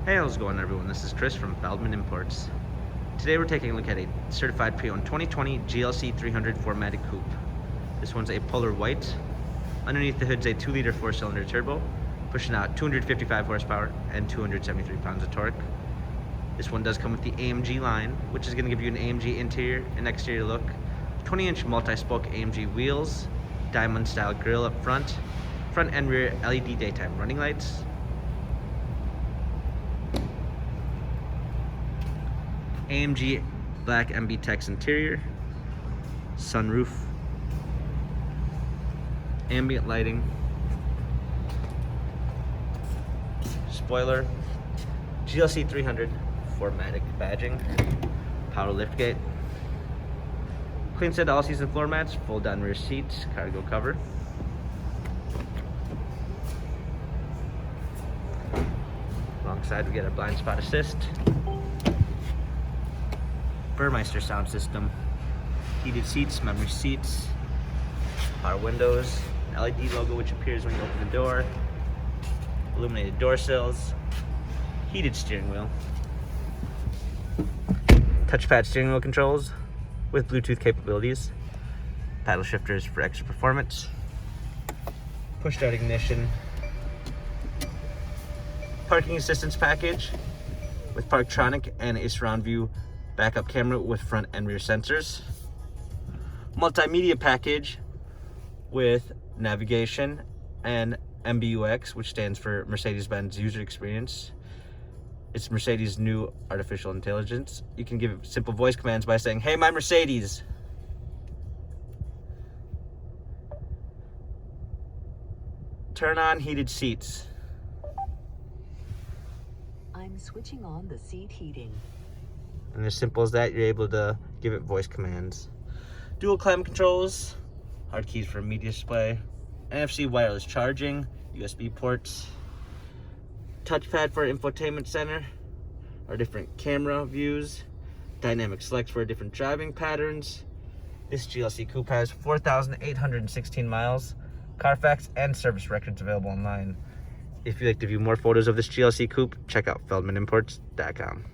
Hey, how's it going, everyone? This is Chris from Feldmann Imports. Today we're taking a look at a certified pre-owned 2020 GLC 300 4MATIC Coupe. This one's a polar white. Underneath the hood's a 2-liter 4-cylinder turbo, pushing out 255 horsepower and 273 pounds of torque. This one does come with the AMG line, which is going to give you an AMG interior and exterior look, 20-inch multi-spoke AMG wheels, diamond-style grille up front and rear LED daytime running lights, AMG black MB Tex interior, sunroof, ambient lighting, spoiler, GLC 300 4MATIC badging, power liftgate, clean set all-season floor mats, fold down rear seats, cargo cover. Alongside we get our blind spot assist, Burmeister sound system, heated seats, memory seats, power windows, LED logo which appears when you open the door, illuminated door sills, heated steering wheel, touchpad steering wheel controls with Bluetooth capabilities, paddle shifters for extra performance, push start ignition, parking assistance package with Parktronic and a surround view backup camera with front and rear sensors, multimedia package with navigation and MBUX, which stands for Mercedes-Benz User Experience. It's Mercedes' new artificial intelligence. You can give simple voice commands by saying, "Hey, my Mercedes." Turn on heated seats. I'm switching on the seat heating. And as simple as that, you're able to give it voice commands. Dual climate controls, hard keys for media display, NFC wireless charging, USB ports, touchpad for infotainment center, our different camera views, dynamic select for different driving patterns. This GLC Coupe has 4,816 miles, Carfax and service records available online. If you'd like to view more photos of this GLC Coupe, check out feldmanimports.com.